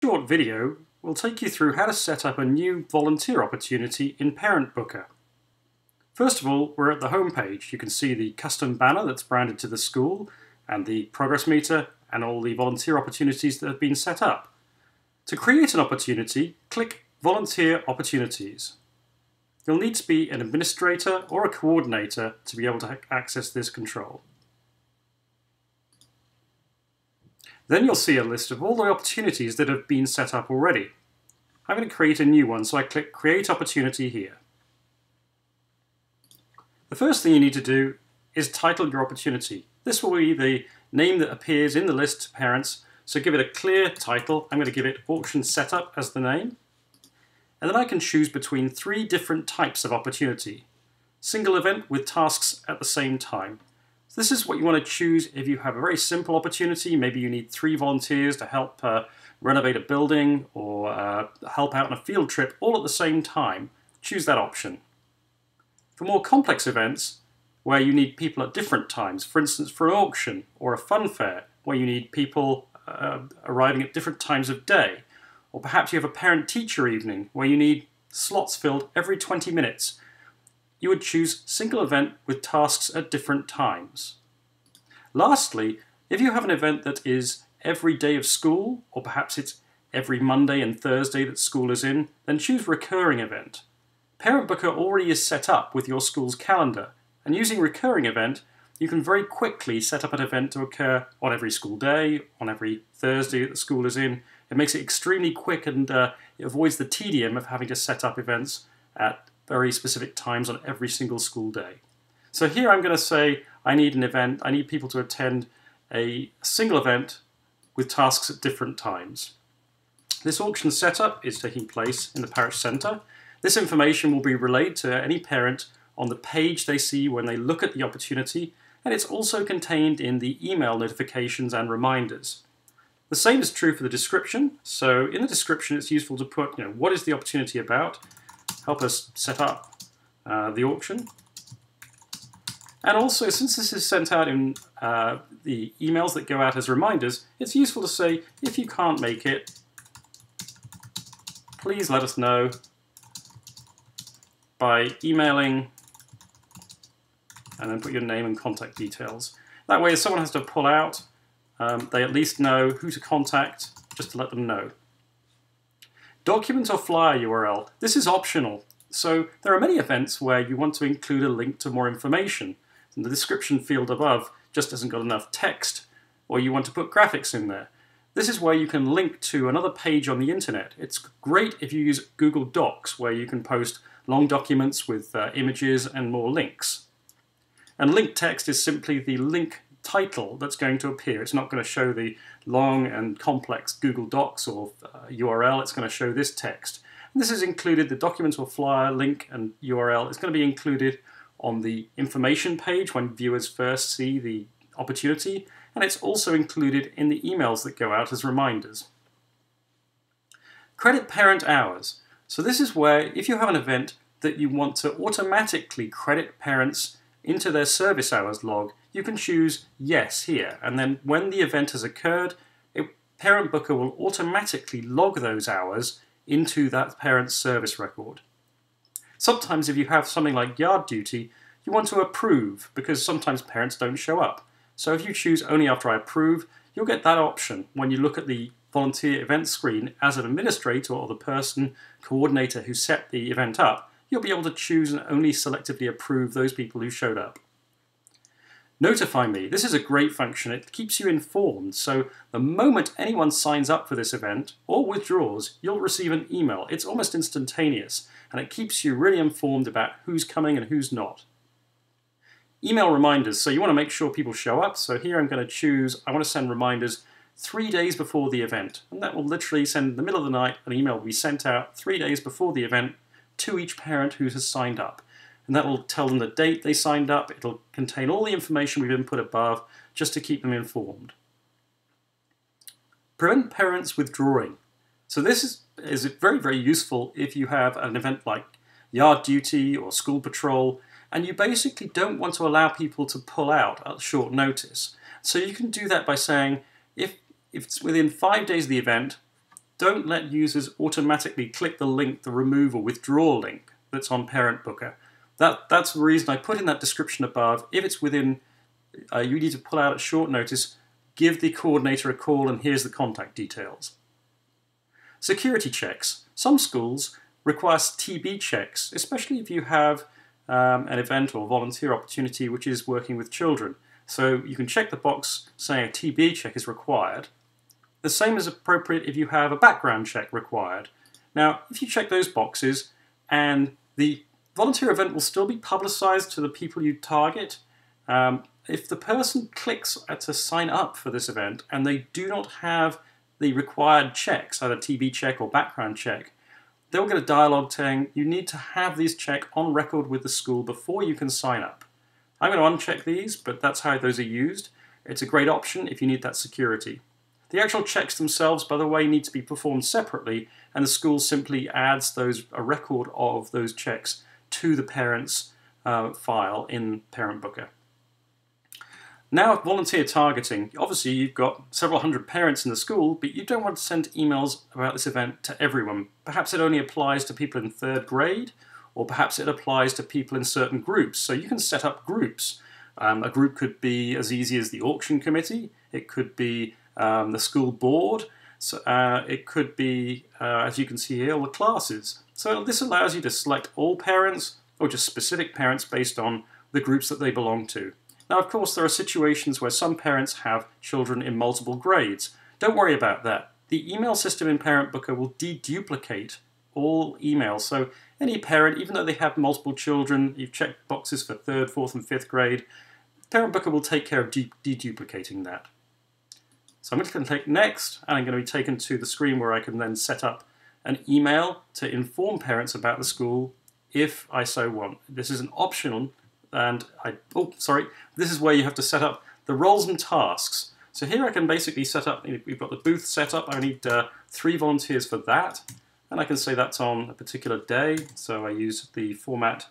short video will take you through how to set up a new volunteer opportunity in ParentBooker. First of all, we're at the home page. You can see the custom banner that's branded to the school and the progress meter and all the volunteer opportunities that have been set up. To create an opportunity, click Volunteer Opportunities. You'll need to be an administrator or a coordinator to be able to access this control. Then you'll see a list of all the opportunities that have been set up already. I'm going to create a new one, so I click Create Opportunity here. The first thing you need to do is title your opportunity. This will be the name that appears in the list to parents, so give it a clear title. I'm going to give it Auction Setup as the name. And then I can choose between 3 different types of opportunity. Single event with tasks at the same time. So this is what you want to choose if you have a very simple opportunity. Maybe you need 3 volunteers to help renovate a building or help out on a field trip all at the same time. Choose that option. For more complex events, where you need people at different times, for instance for an auction or a fun fair, where you need people arriving at different times of day, or perhaps you have a parent-teacher evening where you need slots filled every 20 minutes, you would choose single event with tasks at different times. Lastly, if you have an event that is every day of school, or perhaps it's every Monday and Thursday that school is in, then choose recurring event. ParentBooker already is set up with your school's calendar, and using recurring event, you can very quickly set up an event to occur on every school day, on every Thursday that the school is in. It makes it extremely quick and it avoids the tedium of having to set up events at very specific times on every single school day. So here I'm going to say I need an event, I need people to attend a single event with tasks at different times. This auction setup is taking place in the parish centre. This information will be relayed to any parent on the page they see when they look at the opportunity, and it's also contained in the email notifications and reminders. The same is true for the description. So in the description it's useful to put, what is the opportunity about, help us set up the auction. And also, since this is sent out in the emails that go out as reminders, it's useful to say, if you can't make it, please let us know by emailing, and then put your name and contact details. That way if someone has to pull out, they at least know who to contact, just to let them know. Document or flyer URL. This is optional. So there are many events where you want to include a link to more information. And the description field above just hasn't got enough text, or you want to put graphics in there. This is where you can link to another page on the internet. It's great if you use Google Docs, where you can post long documents with images and more links. And link text is simply the link title that's going to appear. It's not going to show the long and complex Google Docs or URL. It's going to show this text. And this is included, the document or flyer link and URL is going to be included on the information page when viewers first see the opportunity, and it's also included in the emails that go out as reminders. Credit parent hours. So this is where, if you have an event that you want to automatically credit parents into their service hours log, you can choose yes here, and then when the event has occurred, ParentBooker will automatically log those hours into that parent's service record. Sometimes if you have something like yard duty, you want to approve, because sometimes parents don't show up. So if you choose only after I approve, you'll get that option when you look at the volunteer event screen as an administrator or the person, coordinator who set the event up. You'll be able to choose and only selectively approve those people who showed up. Notify me. This is a great function. It keeps you informed. So the moment anyone signs up for this event or withdraws, you'll receive an email. It's almost instantaneous, and it keeps you really informed about who's coming and who's not. Email reminders. So you want to make sure people show up. So here I'm going to choose, I want to send reminders 3 days before the event. And that will literally send, in the middle of the night, an email will be sent out 3 days before the event to each parent who has signed up. And that will tell them the date they signed up. It'll contain all the information we've input above, just to keep them informed. Prevent parents withdrawing. So this is very, very useful if you have an event like yard duty or school patrol, and you basically don't want to allow people to pull out at short notice. So you can do that by saying, if it's within 5 days of the event, don't let users automatically click the link, the remove or withdraw link that's on Parent Booker. That's the reason I put in that description above. If it's within, you need to pull out at short notice, give the coordinator a call and here's the contact details. Security checks. Some schools require TB checks, especially if you have an event or volunteer opportunity which is working with children. So you can check the box saying a TB check is required. The same is appropriate if you have a background check required. Now, if you check those boxes and the volunteer event will still be publicized to the people you target, if the person clicks to sign up for this event and they do not have the required checks, either TB check or background check, they'll get a dialogue saying you need to have these checked on record with the school before you can sign up. I'm going to uncheck these, but that's how those are used. It's a great option if you need that security. The actual checks themselves, by the way, need to be performed separately, and the school simply adds a record of those checks to the parent's file in Parent Booker. Now, volunteer targeting. Obviously, you've got several hundred parents in the school, but you don't want to send emails about this event to everyone. Perhaps it only applies to people in 3rd grade, or perhaps it applies to people in certain groups. So you can set up groups. A group could be as easy as the auction committee. It could be the school board. So, it could be, as you can see here, all the classes. So this allows you to select all parents, or just specific parents based on the groups that they belong to. Now, of course, there are situations where some parents have children in multiple grades. Don't worry about that. The email system in Parent Booker will deduplicate all emails. So any parent, even though they have multiple children, you've checked boxes for 3rd, 4th, and 5th grade, Parent Booker will take care of deduplicating that. So I'm going to click Next, and I'm going to be taken to the screen where I can then set up an email to inform parents about the school if I so want. This is an optional. And this is where you have to set up the roles and tasks. So here I can basically set up, we've got the booth set up, I need 3 volunteers for that. And I can say that's on a particular day. So I use the format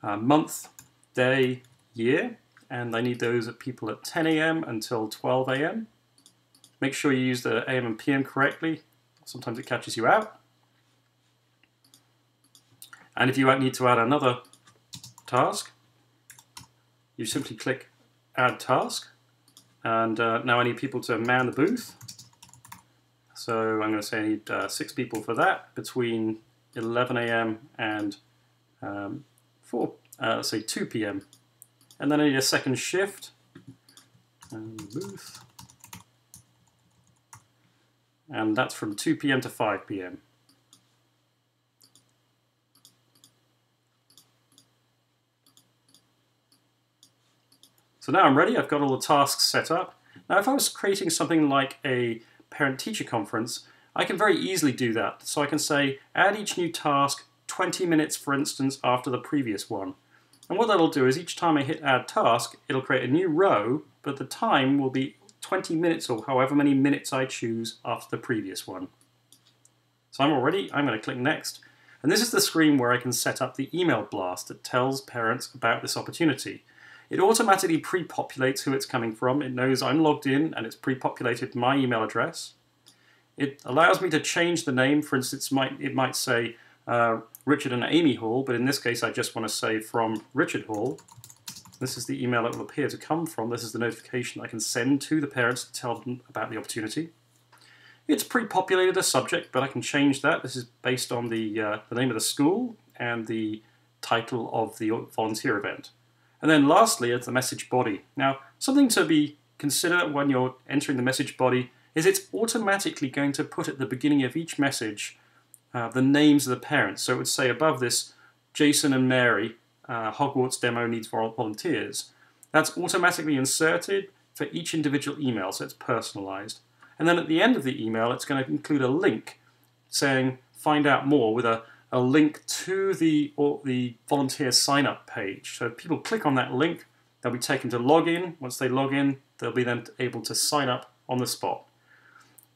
month, day, year. And I need those people at 10 AM until 12 AM. Make sure you use the AM and PM correctly. Sometimes it catches you out. And if you need to add another task, you simply click Add Task, and now I need people to man the booth. So I'm going to say I need 6 people for that between 11 AM and 2 PM. And then I need a second shift, and booth, and that's from 2 PM to 5 PM. So now I'm ready, I've got all the tasks set up. Now if I was creating something like a parent-teacher conference, I can very easily do that. So I can say, add each new task 20 minutes, for instance, after the previous one. And what that'll do is each time I hit Add Task, it'll create a new row, but the time will be 20 minutes or however many minutes I choose after the previous one. So I'm all ready, I'm going to click Next. And this is the screen where I can set up the email blast that tells parents about this opportunity. It automatically pre-populates who it's coming from. It knows I'm logged in and it's pre-populated my email address. It allows me to change the name. For instance, it might say Richard and Amy Hall, but in this case I just want to say from Richard Hall. This is the email it will appear to come from. This is the notification I can send to the parents to tell them about the opportunity. It's pre-populated a subject, but I can change that. This is based on the name of the school and the title of the volunteer event. And then lastly, it's the message body. Now, something to be considered when you're entering the message body is it's automatically going to put at the beginning of each message the names of the parents. So it would say above this, Jason and Mary, Hogwarts demo needs volunteers. That's automatically inserted for each individual email, so it's personalized. And then at the end of the email, it's going to include a link saying find out more with a link to the volunteer sign-up page. So if people click on that link, they'll be taken to login. Once they log in, they'll be then able to sign up on the spot.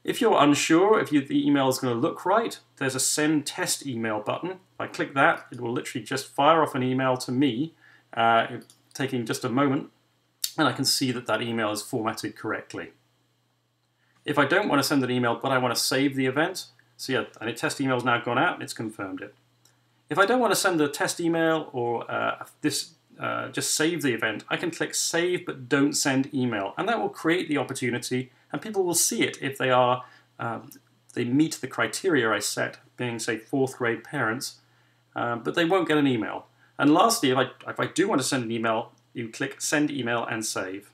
If you're unsure if the email is going to look right, there's a send test email button. If I click that, it will literally just fire off an email to me, taking just a moment, and I can see that that email is formatted correctly. If I don't want to send an email, but I want to save the event, So yeah, and test email's now gone out and it's confirmed it. If I don't want to send a test email or just save the event, I can click Save but Don't Send Email, and that will create the opportunity, and people will see it if they meet the criteria I set, being say 4th grade parents, but they won't get an email. And lastly, if I do want to send an email, you click Send Email and Save.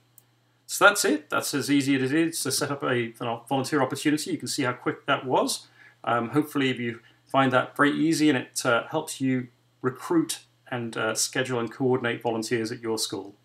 So that's it. That's as easy as it is to set up a volunteer opportunity. You can see how quick that was. Hopefully, if you find that very easy and it helps you recruit and schedule and coordinate volunteers at your school.